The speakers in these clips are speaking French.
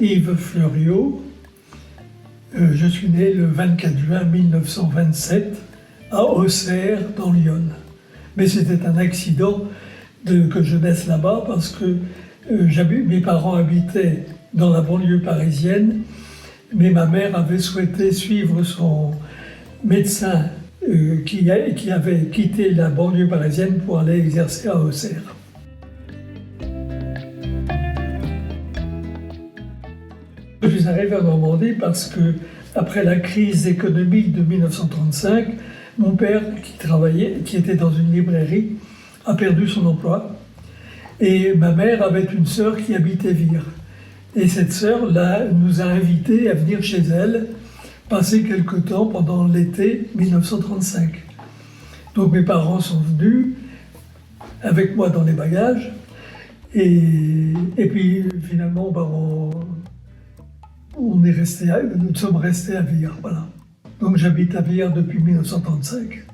Yves Fleuriot. Je suis né le 24 juin 1927 à Auxerre, dans l'Yonne. Mais c'était un accident que je naisse là-bas parce que mes parents habitaient dans la banlieue parisienne, mais ma mère avait souhaité suivre son médecin qui avait quitté la banlieue parisienne pour aller exercer à Auxerre. Je suis arrivé en Normandie parce que, après la crise économique de 1935, mon père, qui était dans une librairie, a perdu son emploi. Et ma mère avait une sœur qui habitait Vire. Et cette sœur-là nous a invités à venir chez elle, passer quelque temps pendant l'été 1935. Donc mes parents sont venus avec moi dans les bagages. Et puis finalement, nous sommes restés à Vire. Voilà. Donc j'habite à Vire depuis 1935.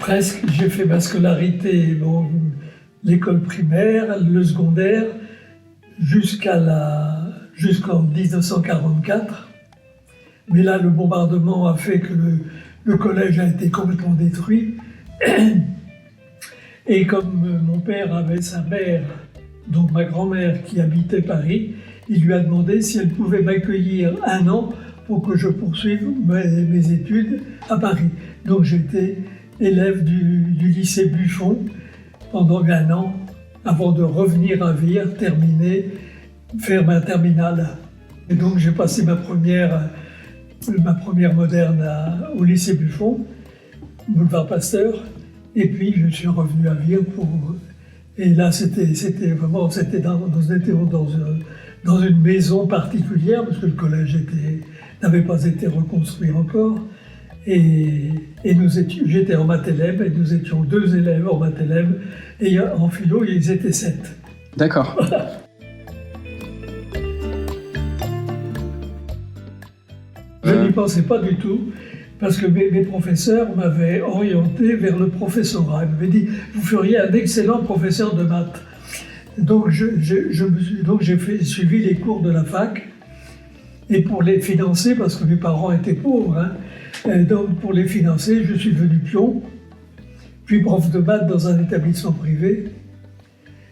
Presque, j'ai fait ma scolarité, l'école primaire, le secondaire, jusqu'en 1944. Mais là, le bombardement a fait que le collège a été complètement détruit. Et comme mon père avait sa mère, donc ma grand-mère, qui habitait Paris, il lui a demandé si elle pouvait m'accueillir 1 an pour que je poursuive mes études à Paris. Donc j'étais élève du lycée Buffon pendant 1 an, avant de revenir à Vire, faire ma terminale. Et donc j'ai passé ma première moderne au lycée Buffon, boulevard Pasteur, et puis je suis revenu à Vire et là on était dans une maison particulière, parce que le collège n'avait pas été reconstruit encore. Et j'étais en mathélème, et nous étions 2 élèves en mathélème, et en philo, ils étaient 7. D'accord. Voilà. Je n'y pensais pas du tout, parce que mes professeurs m'avaient orienté vers le professorat. Ils m'avaient dit « Vous feriez un excellent professeur de maths ». Donc j'ai suivi les cours de la fac, et pour les financer, parce que mes parents étaient pauvres, donc pour les financer, je suis devenu pion, puis prof de maths dans un établissement privé.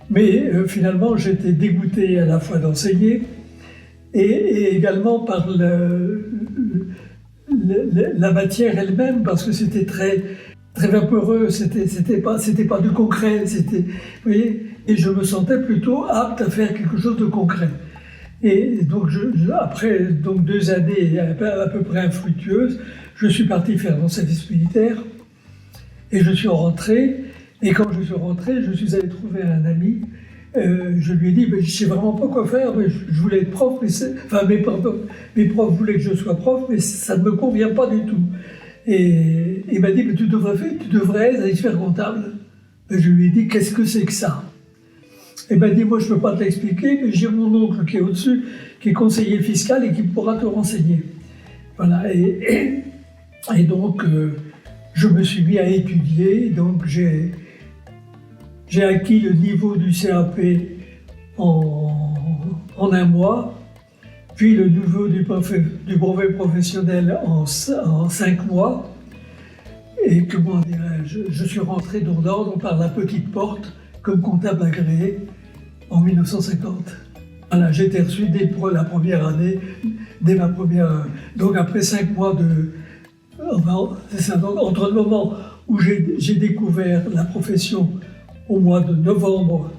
Mais finalement, j'étais dégoûté à la fois d'enseigner et également par la matière elle-même, parce que c'était très, très vaporeux, c'était pas du concret, vous voyez, et je me sentais plutôt apte à faire quelque chose de concret. Et donc, après 2 années à peu près infructueuses, je suis parti faire mon service militaire et je suis rentré. Et quand je suis rentré, je suis allé trouver un ami. Je lui ai dit, je ne sais vraiment pas quoi faire, mais je voulais être prof, mes profs voulaient que je sois prof, mais ça ne me convient pas du tout. Et il m'a dit, mais tu devrais être expert comptable. Et je lui ai dit, qu'est-ce que c'est que ça? Il m'a dit, moi je ne peux pas te l'expliquer, mais j'ai mon oncle qui est au-dessus, qui est conseiller fiscal et qui pourra te renseigner. Voilà, et donc je me suis mis à étudier, donc j'ai acquis le niveau du CAP en 1 mois, puis le niveau du brevet professionnel en 5 mois, et comment dirais-je, je suis rentré dans l'ordre par la petite porte comme comptable agréé en 1950. Voilà, j'ai été reçu dès la première année, donc après 5 mois c'est ça, donc entre le moment où j'ai découvert la profession au mois de novembre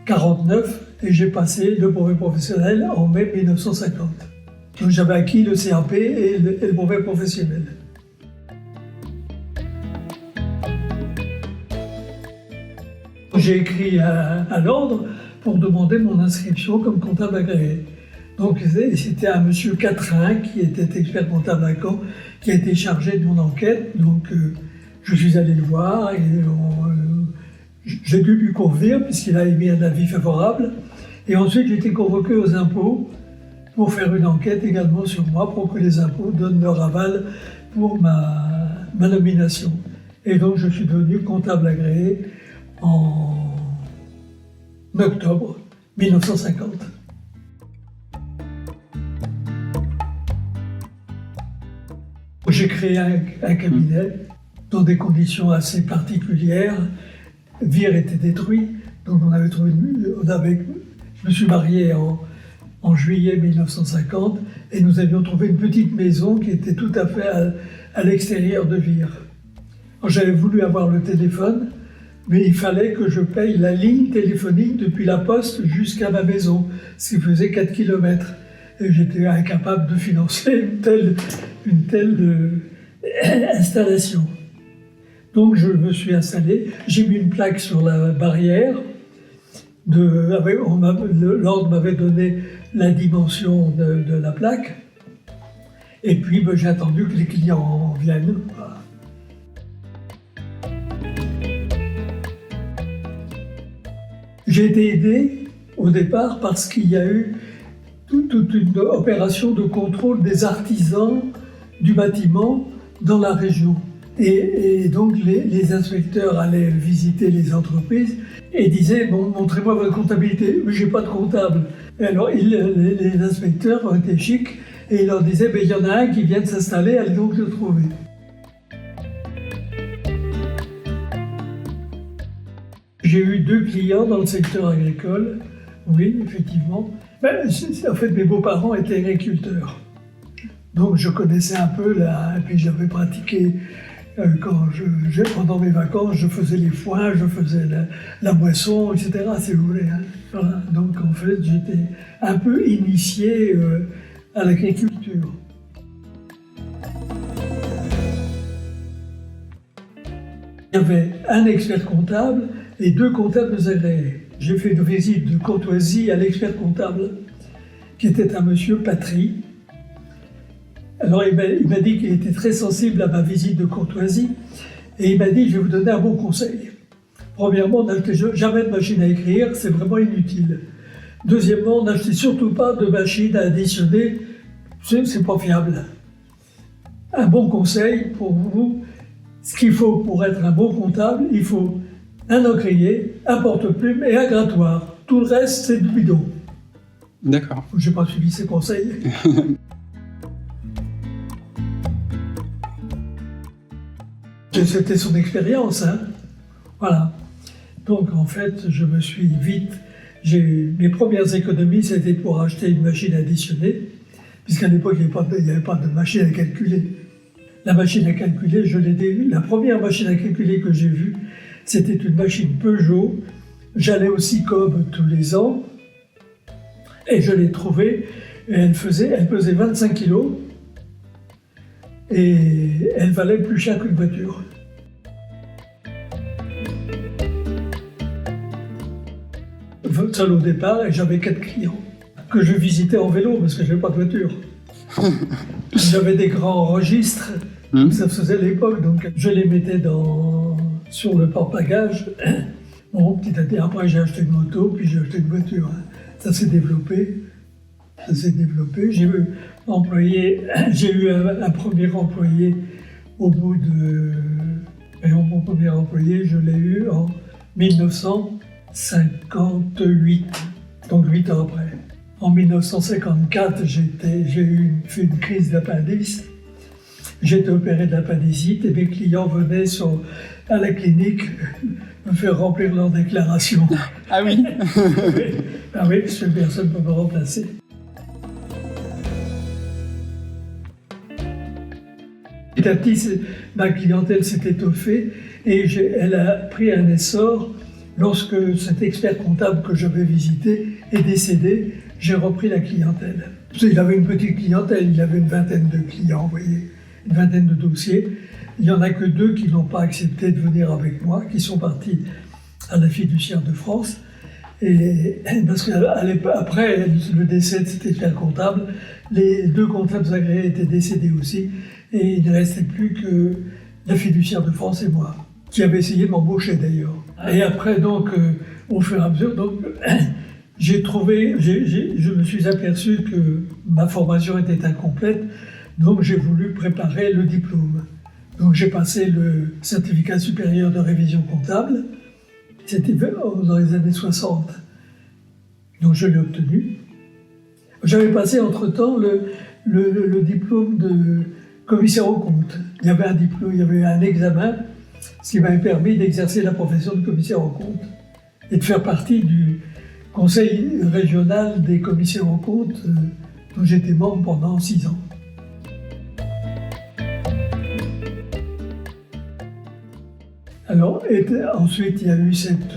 1949 et j'ai passé le brevet professionnel en mai 1950. Donc j'avais acquis le CAP et le brevet professionnel. J'ai écrit à l'ordre pour demander mon inscription comme comptable agréé. Donc c'était un monsieur Catrin, qui était expert comptable à Caen, qui a été chargé de mon enquête. Donc je suis allé le voir et j'ai dû lui convenir puisqu'il a émis un avis favorable. Et ensuite j'ai été convoqué aux impôts pour faire une enquête également sur moi, pour que les impôts donnent leur aval pour ma nomination. Et donc je suis devenu comptable agréé en octobre 1950. J'ai créé un cabinet dans des conditions assez particulières. Vire était détruit, donc je me suis marié en juillet 1950 et nous avions trouvé une petite maison qui était tout à fait à l'extérieur de Vire. J'avais voulu avoir le téléphone, mais il fallait que je paye la ligne téléphonique depuis la poste jusqu'à ma maison, ce qui faisait 4 km. Et j'étais incapable de financer une telle installation. Donc je me suis installé, j'ai mis une plaque sur la barrière. L'ordre m'avait donné la dimension de la plaque. Et puis j'ai attendu que les clients viennent. Voilà. J'ai été aidé au départ parce qu'il y a eu toute une opération de contrôle des artisans du bâtiment dans la région. Et donc les inspecteurs allaient visiter les entreprises et disaient « Bon, montrez-moi votre comptabilité ». « Mais j'ai pas de comptable ». Et alors les inspecteurs ont été chics et ils leur disaient « Il y en a un qui vient de s'installer, allez donc le trouver ». J'ai eu 2 clients dans le secteur agricole, oui, effectivement. En fait, mes beaux-parents étaient agriculteurs. Donc je connaissais un peu, et puis j'avais pratiqué, pendant mes vacances, je faisais les foins, je faisais la moisson, etc., si vous voulez. Hein. Voilà. Donc en fait, j'étais un peu initié à l'agriculture. Il y avait un expert comptable et 2 comptables agréés. J'ai fait une visite de courtoisie à l'expert comptable, qui était un monsieur Patry. Alors il m'a dit qu'il était très sensible à ma visite de courtoisie, et il m'a dit « Je vais vous donner un bon conseil. Premièrement, n'achetez jamais de machine à écrire, c'est vraiment inutile. Deuxièmement, n'achetez surtout pas de machine à additionner, c'est pas fiable. Un bon conseil pour vous, ce qu'il faut pour être un bon comptable, il faut un encrier, un porte-plume et un grattoir. Tout le reste, c'est du bidon. » D'accord. Je n'ai pas suivi ses conseils. C'était son expérience, hein. Voilà. Donc en fait, je me suis vite... Mes premières économies, c'était pour acheter une machine à additionner, puisqu'à l'époque, il n'y avait pas de machine à calculer. La machine à calculer, la première machine à calculer que j'ai vue, c'était une machine Peugeot. J'allais au SICOM tous les ans, et je l'ai trouvée, et elle pesait 25 kilos, et elle valait plus cher qu'une voiture. Seul au départ, et j'avais 4 clients que je visitais en vélo parce que je n'avais pas de voiture. J'avais des grands registres, ça se faisait à l'époque, donc je les mettais sur le porte-bagages. Bon, petit à petit, après j'ai acheté une moto, puis j'ai acheté une voiture. Ça s'est développé. J'ai eu un premier employé au bout de... Et mon premier employé, je l'ai eu en 1958, donc 8 ans après. En 1954, j'ai fait une crise d'appendice. J'ai été opéré de l'appendicite et mes clients venaient à la clinique me faire remplir leur déclaration. Ah oui. Ah oui, parce que personne ne peut me remplacer. Petit à petit, ma clientèle s'est étoffée et elle a pris un essor. Lorsque cet expert comptable que j'avais visité est décédé, j'ai repris la clientèle. Il avait une petite clientèle, il avait une vingtaine de clients, vous voyez, une vingtaine de dossiers. Il n'y en a que 2 qui n'ont pas accepté de venir avec moi, qui sont partis à la Fiduciaire de France. Et parce qu'après le décès de cet expert comptable, les 2 comptables agréés étaient décédés aussi, et il ne restait plus que la Fiduciaire de France et moi, qui avait essayé de m'embaucher d'ailleurs. Et après, donc, au fur et à mesure, donc, je me suis aperçu que ma formation était incomplète, donc j'ai voulu préparer le diplôme. Donc j'ai passé le certificat supérieur de révision comptable, c'était dans les années 60. Donc je l'ai obtenu. J'avais passé entre-temps le diplôme de commissaire aux comptes. Il y avait un diplôme, il y avait un examen, ce qui m'avait permis d'exercer la profession de commissaire aux comptes et de faire partie du conseil régional des commissaires aux comptes dont j'étais membre pendant 6 ans. Alors, ensuite, il y a eu cette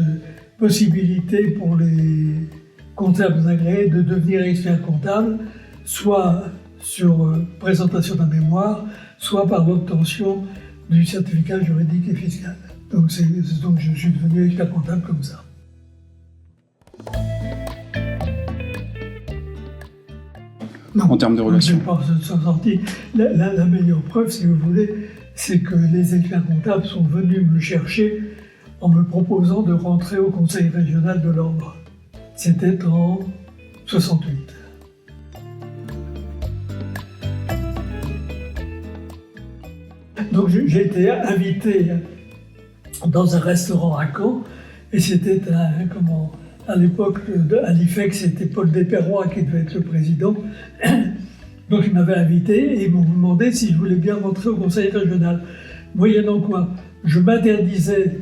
possibilité pour les comptables agréés de devenir expert comptable, soit sur présentation d'un mémoire, soit par l'obtention du certificat juridique et fiscal. Donc, donc je suis devenu expert comptable comme ça. Non, en termes de relations. La meilleure preuve, si vous voulez, c'est que les experts comptables sont venus me chercher en me proposant de rentrer au conseil régional de l'Ordre. C'était en 68. Donc j'ai été invité dans un restaurant à Caen, et c'était à l'époque, à l'IFEC, c'était Paul Desperrois qui devait être le président. Donc il m'avait invité et ils m'ont demandé si je voulais bien rentrer au conseil régional. Moyennant quoi, je m'interdisais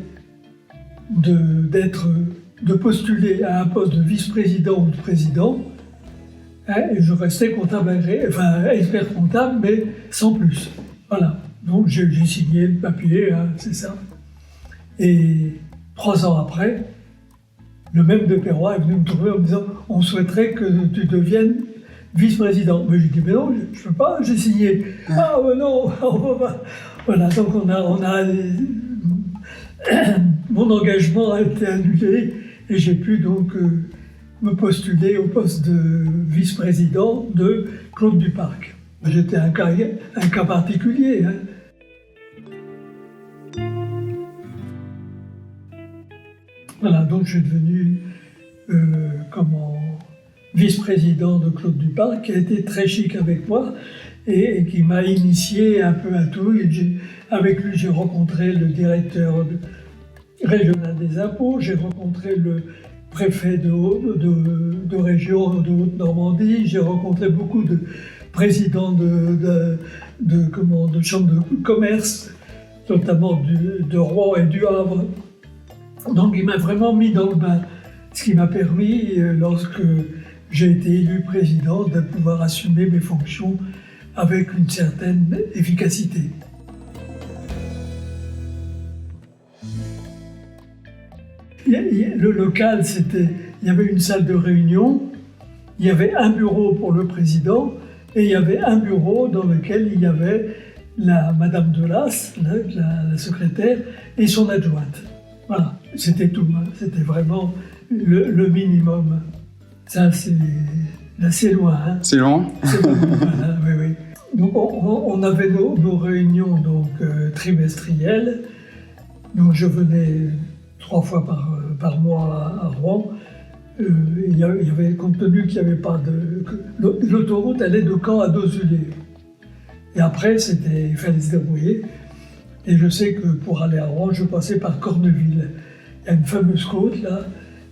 de postuler à un poste de vice-président ou de président, et je restais comptable agréé, enfin expert comptable, mais sans plus. Voilà. Donc j'ai signé le papier, c'est ça. Et 3 ans après, le même Desperrois est venu me trouver en me disant « On souhaiterait que tu deviennes vice-président ». Mais j'ai dit « Mais non, je ne peux pas, j'ai signé ». « Ah non, on ne peut pas ». Voilà, donc mon engagement a été annulé et j'ai pu donc me postuler au poste de vice-président de Claude Duparc. J'étais un cas particulier. Voilà, donc je suis devenu vice-président de Claude Duparc, qui a été très chic avec moi et qui m'a initié un peu à tout. Avec lui, j'ai rencontré le directeur régional des impôts, j'ai rencontré le préfet de région de Haute-Normandie, j'ai rencontré beaucoup de présidents de chambres de commerce, notamment de Rouen et du Havre. Donc il m'a vraiment mis dans le bain, ce qui m'a permis, lorsque j'ai été élu président, de pouvoir assumer mes fonctions avec une certaine efficacité. Le local, il y avait une salle de réunion, il y avait un bureau pour le président et il y avait un bureau dans lequel il y avait Madame Delas, la secrétaire, et son adjointe. Voilà, c'était tout, c'était vraiment le minimum. Ça, c'est assez loin. C'est loin. C'est loin, voilà, oui. Donc on avait nos réunions trimestrielles. Donc je venais 3 fois par mois à Rouen. Il y avait, compte tenu qu'il n'y avait pas l'autoroute allait de Caen à Dozulé. Et après, il fallait se débrouiller. Et je sais que pour aller à Rouen, je passais par Corneville. Il y a une fameuse côte là,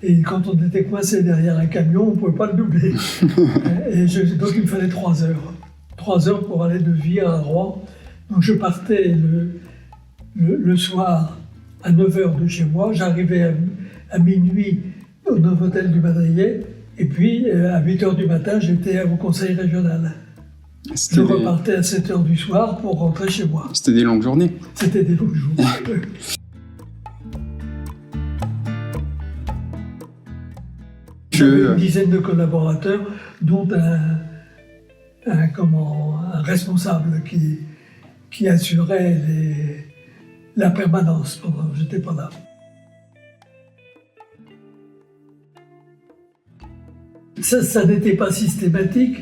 et quand on était coincé derrière un camion, on ne pouvait pas le doubler. Donc il me fallait 3 heures. 3 heures pour aller de Vire à Rouen. Donc je partais le soir à 9h de chez moi, j'arrivais à minuit au Novotel du Madrier, et puis à 8h du matin, j'étais au conseil régional. Je repartais à 7h du soir pour rentrer chez moi. C'était des longues journées. C'était des longues journées. J'avais une dizaine de collaborateurs, dont un responsable qui assurait la permanence pendant que j'étais pas là. Ça n'était pas systématique,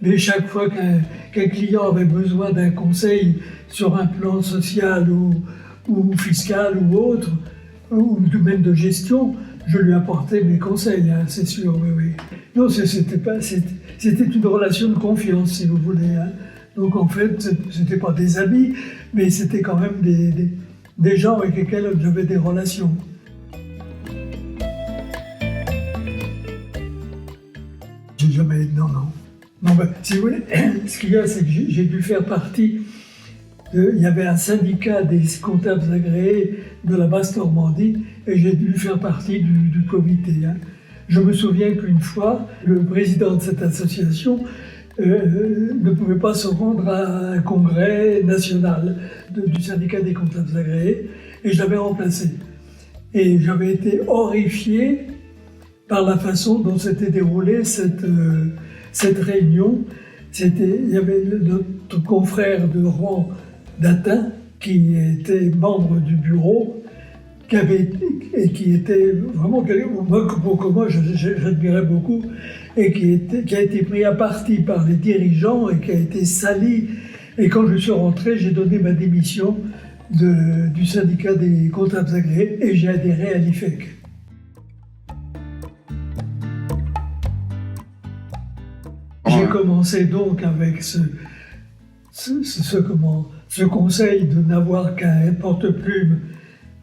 mais chaque fois qu'un client avait besoin d'un conseil sur un plan social ou fiscal ou autre, ou même de gestion, je lui apportais mes conseils, c'est sûr, oui. Non, c'était une relation de confiance, si vous voulez. Donc en fait, c'était pas des amis, mais c'était quand même des gens avec lesquels j'avais des relations. j'ai jamais... Non. Non, ben, si vous voulez, ce qu'il y a, c'est que j'ai dû faire partie... Il y avait un syndicat des comptables agréés de la Basse-Normandie et j'ai dû faire partie du comité. Hein. Je me souviens qu'une fois, le président de cette association ne pouvait pas se rendre à un congrès national du syndicat des comptables agréés et je l'avais remplacé. Et j'avais été horrifié par la façon dont s'était déroulée cette réunion. Il y avait notre confrère de Rouen, Datin, qui était membre du bureau, qui était vraiment que moi j'admirais beaucoup, et qui a été pris à partie par les dirigeants et qui a été sali. Et quand je suis rentré, j'ai donné ma démission du syndicat des comptables agréés et j'ai adhéré à l'IFEC. J'ai commencé donc avec ce conseil de n'avoir qu'un porte-plume,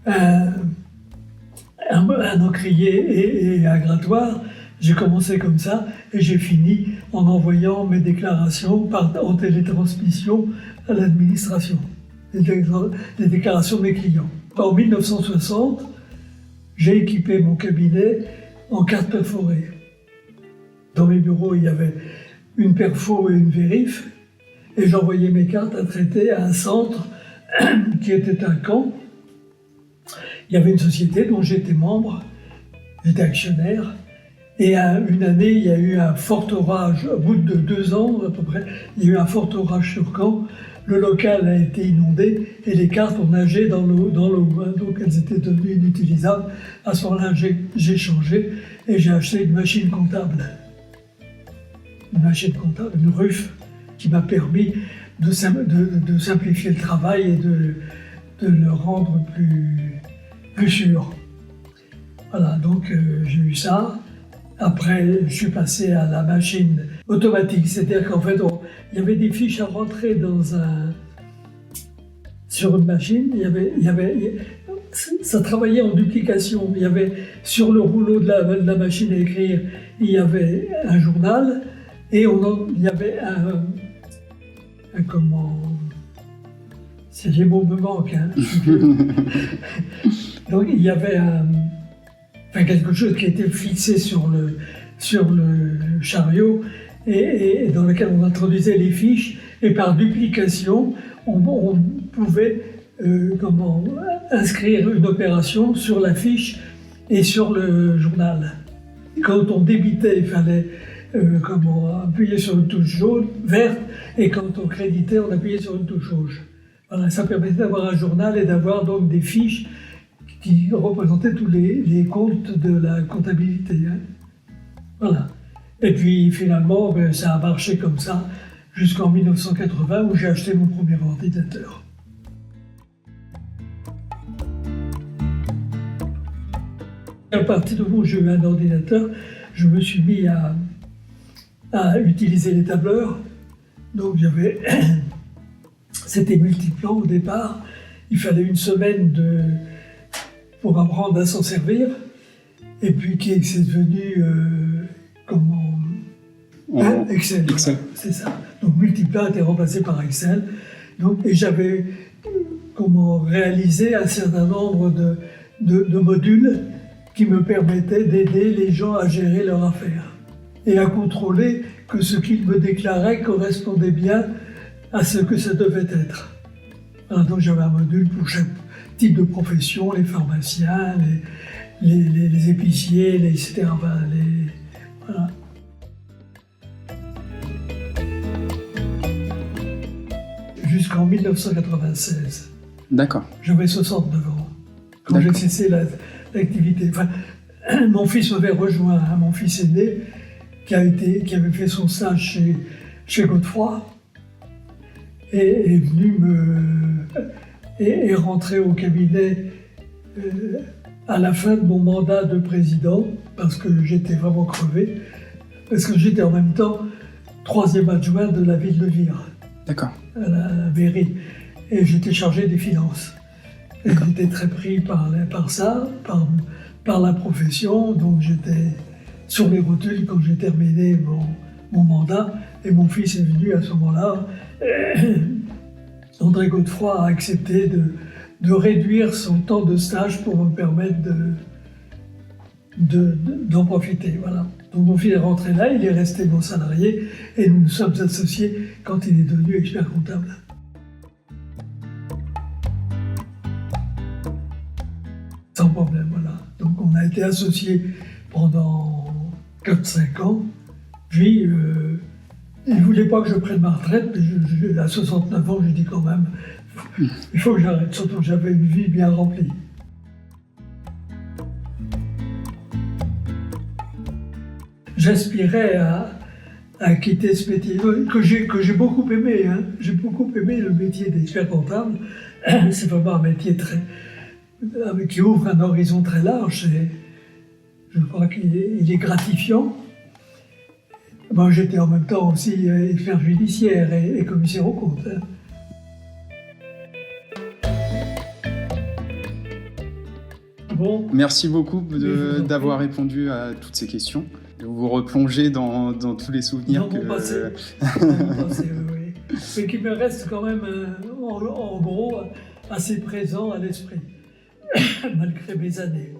un encrier et un grattoir. J'ai commencé comme ça et j'ai fini en envoyant mes déclarations en télétransmission à l'administration, les déclarations de mes clients. En 1960, j'ai équipé mon cabinet en cartes perforées. Dans mes bureaux, il y avait une perfo et une vérif, et j'envoyais mes cartes à traiter à un centre qui était à Caen. Il y avait une société dont j'étais membre, j'étais actionnaire, et une année, il y a eu un fort orage, au bout de 2 ans à peu près, il y a eu un fort orage sur Caen, le local a été inondé, et les cartes ont nagé dans l'eau, donc elles étaient devenues inutilisables. À ce moment-là, j'ai changé, et j'ai acheté une machine comptable. Une RUF, qui m'a permis de simplifier le travail et de le rendre plus sûr. Voilà, donc j'ai eu ça. Après, je suis passé à la machine automatique, c'est-à-dire qu'en fait, il y avait des fiches à rentrer sur une machine. Ça travaillait en duplication. Il y avait sur le rouleau de la machine à écrire, il y avait un journal. Et il y avait les mots me manquent, hein. Donc il y avait quelque chose qui était fixé sur le chariot et dans lequel on introduisait les fiches, et par duplication, on pouvait inscrire une opération sur la fiche et sur le journal. Quand on débitait, il fallait appuyer sur une touche jaune, verte, et quand on créditait, on appuyait sur une touche rouge. Voilà, ça permettait d'avoir un journal et d'avoir donc des fiches qui représentaient tous les comptes de la comptabilité. Hein. Voilà. Et puis finalement, ça a marché comme ça jusqu'en 1980 où j'ai acheté mon premier ordinateur. À partir du moment où j'ai eu un ordinateur, je me suis mis à utiliser les tableurs. Donc c'était multiplan au départ. Il fallait une semaine pour apprendre à s'en servir. Et puis c'est devenu Excel. Excel. C'est ça. Donc multiplan a été remplacé par Excel. Et j'avais réalisé un certain nombre de modules qui me permettaient d'aider les gens à gérer leurs affaires et à contrôler que ce qu'ils me déclaraient correspondait bien à ce que ça devait être. Alors, donc j'avais un module pour chaque type de profession, les pharmaciens, les épiciers, etc. Voilà. Jusqu'en 1996. D'accord. J'avais 69 ans quand j'ai cessé l'activité. Enfin, mon fils m'avait rejoint, hein, mon fils aîné, qui avait fait son stage chez Godefroy, et est venu est rentré au cabinet à la fin de mon mandat de président, parce que j'étais vraiment crevé, parce que j'étais en même temps 3e adjoint de la ville de Vire. D'accord. À la mairie, et j'étais chargé des finances. Et j'étais très pris par ça, par la profession, donc j'étais sur les rotules quand j'ai terminé mon mandat. Et mon fils est venu à ce moment-là. André Godefroy a accepté de réduire son temps de stage pour me permettre d'en profiter. Voilà. Donc mon fils est rentré là, il est resté mon salarié et nous nous sommes associés quand il est devenu expert comptable. Sans problème, voilà. Donc on a été associés pendant 4-5 ans. Puis il ne voulait pas que je prenne ma retraite, mais à 69 ans, je dis quand même, il faut que j'arrête, surtout que j'avais une vie bien remplie. J'aspirais à quitter ce métier que j'ai beaucoup aimé. Hein. J'ai beaucoup aimé le métier d'expert comptable. C'est vraiment un métier qui ouvre un horizon très large. Et je crois qu'il est gratifiant. Moi, j'étais en même temps aussi expert judiciaire et commissaire aux comptes. Hein. Bon. Merci beaucoup d'avoir répondu à toutes ces questions, de vous replonger dans tous les souvenirs dans mon passé. Dans mon passé, oui. Mais qui me reste quand même, en gros, assez présent à l'esprit, malgré mes années.